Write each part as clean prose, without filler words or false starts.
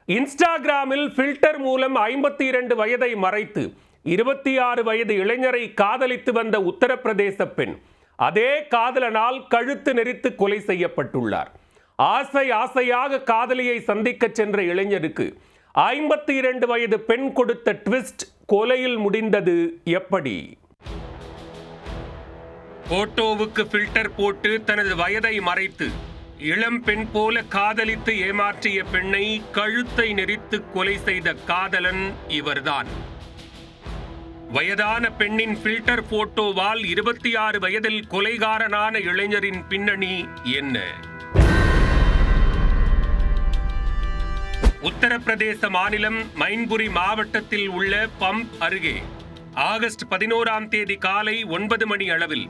இன்ஸ்டாகிராமில் ஃபில்டர் மூலம் 52 வயதை மறைத்து 26 வயது இளைஞரை காதலித்து வந்த உத்தரப்பிரதேச பெண் அதே காதலனால் கழுத்து நெரித்து கொலை செய்யப்பட்டுள்ளார். ஆசையாக காதலியை சந்திக்க சென்ற இளைஞருக்கு 52 வயது பெண் கொடுத்த ட்விஸ்ட் கொலையில் முடிந்தது எப்படி? போட்டோவுக்கு ஃபில்டர் போட்டு தனது வயதை மறைத்து இளம் பெண் போல காதலித்து ஏமாற்றிய பெண்ணை கழுத்தை நெரித்து கொலை செய்த காதலன் இவர்தான். வயதான பெண்ணின் ஃபில்டர் போட்டோவால் 26 வயதில் கொலைகாரனான இளைஞரின் பின்னணி என்ன? உத்தரப்பிரதேச மாநிலம் மைன்புரி மாவட்டத்தில் உள்ள பம்ப் அருகே ஆகஸ்ட் 11ஆம் தேதி காலை 9 மணி அளவில்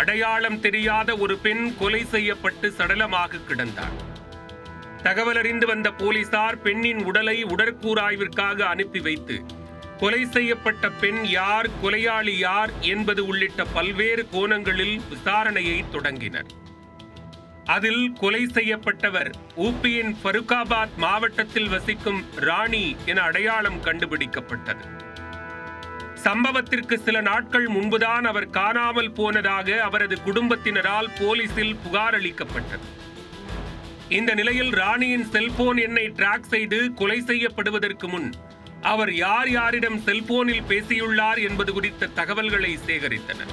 அடையாளம் தெரியாத ஒரு பெண் கொலை செய்யப்பட்டு சடலமாக கிடந்தார். தகவல் அறிந்து வந்த போலீசார் பெண்ணின் உடலை உடற்கூறாய்விற்காக அனுப்பி வைத்து கொலை செய்யப்பட்ட பெண் யார், கொலையாளி யார் என்பது உள்ளிட்ட பல்வேறு கோணங்களில் விசாரணையை தொடங்கினர். அதில் கொலை செய்யப்பட்டவர் ஊபியின் ஃபருக்காபாத் மாவட்டத்தில் வசிக்கும் ராணி என அடையாளம் கண்டுபிடிக்கப்பட்டது. சம்பவத்திற்கு சில நாட்கள் முன்புதான் அவர் காணாமல் போனதாக அவரது குடும்பத்தினரால் போலீசில் புகார் அளிக்கப்பட்டது. இந்த நிலையில் ராணியின் செல்போன் எண்ணை டிராக் செய்து கொலை செய்யப்படுவதற்கு முன் அவர் யார் யாரிடம் செல்போனில் பேசியுள்ளார் என்பது குறித்த தகவல்களை சேகரித்தனர்.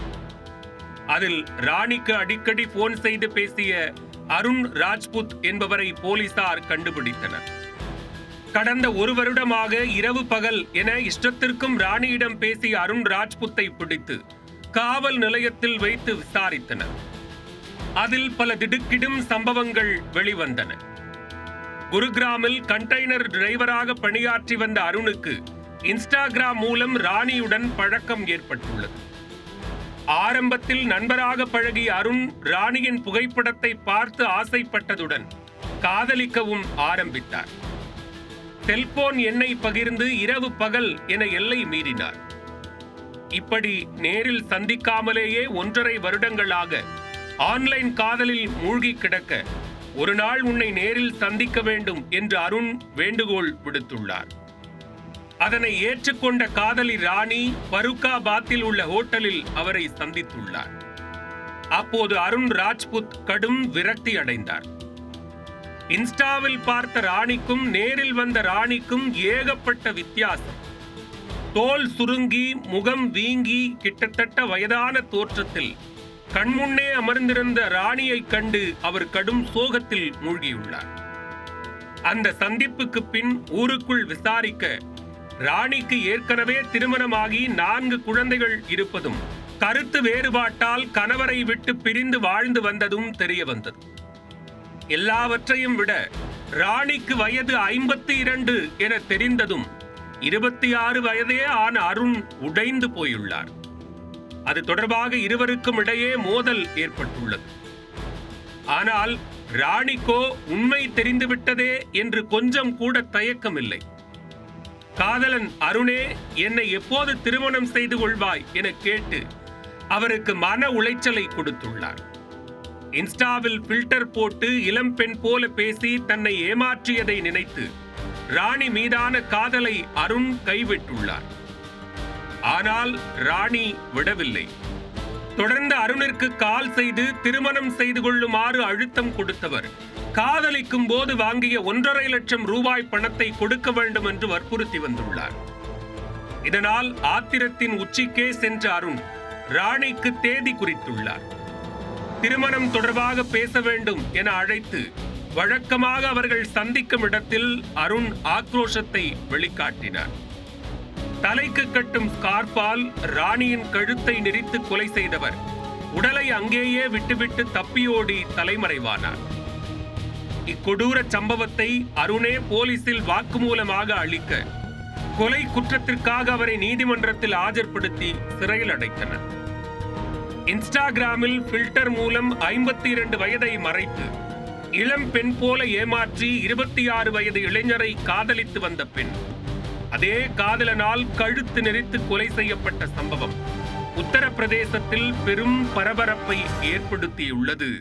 அதில் ராணிக்கு அடிக்கடி போன் செய்து பேசிய அருண் ராஜ்புத் என்பவரை போலீசார் கண்டுபிடித்தனர். கடந்த ஒரு வருடமாக இரவு பகல் என இஷ்டத்திற்கும் ராணியிடம் பேசிய அருண் ராஜ்புத்தை பிடித்து காவல் நிலையத்தில் வைத்து விசாரித்தனர். அதில் பல திடுக்கிடும் சம்பவங்கள் வெளிவந்தன. குருகிராமில் கண்டெய்னர் டிரைவராக பணியாற்றி வந்த அருணுக்கு இன்ஸ்டாகிராம் மூலம் ராணியுடன் பழக்கம் ஏற்பட்டுள்ளது. ஆரம்பத்தில் நண்பராக பழகிய அருண் ராணியின் புகைப்படத்தை பார்த்து ஆசைப்பட்டதுடன் காதலிக்கவும் ஆரம்பித்தார். செல்போன் எண்ணை பகிர்ந்து இரவு பகல் என எல்லை மீறினார். இப்படி நேரில் சந்திக்காமலேயே 1.5 வருடங்களாக ஆன்லைன் காதலில் மூழ்கி கிடக்க ஒரு நாள் உன்னை நேரில் சந்திக்க வேண்டும் என்று அருண் வேண்டுகோள் விடுத்துள்ளார். அதனை ஏற்றுக்கொண்ட காதலி ராணி ஃபருக்காபாத்தில் உள்ள ஹோட்டலில் அவரை சந்தித்துள்ளார். அப்போது அருண் ராஜ்புத் கடும் விரக்தி அடைந்தார். இன்ஸ்டாவில் பார்த்த ராணிக்கும் நேரில் வந்த ராணிக்கும் ஏகப்பட்ட வித்தியாசம். தோல் சுருங்கி முகம் வீங்கி கிட்டத்தட்ட வயதான தோற்றத்தில் கண்முன்னே அமர்ந்திருந்த ராணியை கண்டு அவர் கடும் சோகத்தில் மூழ்கியுள்ளார். அந்த சந்திப்புக்கு பின் ஊருக்குள் விசாரிக்க ராணிக்கு ஏற்கனவே திருமணமாகி 4 குழந்தைகள் இருப்பதும் கருத்து வேறுபாட்டால் கணவரை விட்டு பிரிந்து வாழ்ந்து வந்ததும் தெரிய வந்தது. எல்லாவற்றையும் விட ராணிக்கு வயது 52 என தெரிந்ததும் 26 வயதே ஆன அருண் உடைந்து போயுள்ளார். அது தொடர்பாக இருவருக்கும் இடையே மோதல் ஏற்பட்டுள்ளது. ஆனால் ராணிக்கோ உண்மை தெரிந்துவிட்டதே என்று கொஞ்சம் கூட தயக்கமில்லை. காதலன் அருணே, என்னை எப்போது திருமணம் செய்து கொள்வாய் என கேட்டு அவருக்கு மன உளைச்சலை கொடுத்துள்ளார். இன்ஸ்டாவில் ஃபில்டர் போட்டு இளம் பெண் போல பேசி தன்னை ஏமாற்றியதை நினைத்து ராணி மீதான காதலை அருண் கைவிட்டுள்ளார். ஆனால் ராணி விடவில்லை. தொடர்ந்து அருணிற்கு கால் செய்து திருமணம் செய்து கொள்ளுமாறு அழுத்தம் கொடுத்தவர் காதலிக்கும் போது வாங்கிய 1.5 லட்சம் ரூபாய் பணத்தை கொடுக்க வேண்டும் என்று வற்புறுத்தி வந்துள்ளார். இதனால் ஆத்திரத்தின் உச்சிக்கே சென்ற அருண் ராணிக்கு தேதி குறித்துள்ளார். திருமணம் தொடர்பாக பேச வேண்டும் என அழைத்து வழக்கமாக அவர்கள் சந்திக்கும் இடத்தில் அருண் ஆக்ரோஷத்தை வெளிக்காட்டினார். தலைக்கு கட்டும் ஸ்கார்பால் ராணியின் கழுத்தை நெரித்து கொலை செய்தவர் உடலை அங்கேயே விட்டுவிட்டு தப்பியோடி தலைமறைவானார். இக்கொடூர சம்பவத்தை அருணே போலீசில் வாக்குமூலமாக அளிக்க கொலை குற்றத்திற்காக அவரை நீதிமன்றத்தில் ஆஜர்படுத்தி சிறையில் அடைத்தனர். இன்ஸ்டாகிராமில் ஃபில்டர் மூலம் 52 வயதை மறைத்து இளம் பெண் போல ஏமாற்றி 26 வயது இளைஞரை காதலித்து வந்த பெண் அதே காதலனால் கழுத்து நெரித்து கொலை செய்யப்பட்ட சம்பவம் உத்தரப்பிரதேசத்தில் பெரும் பரபரப்பை ஏற்படுத்தியுள்ளது.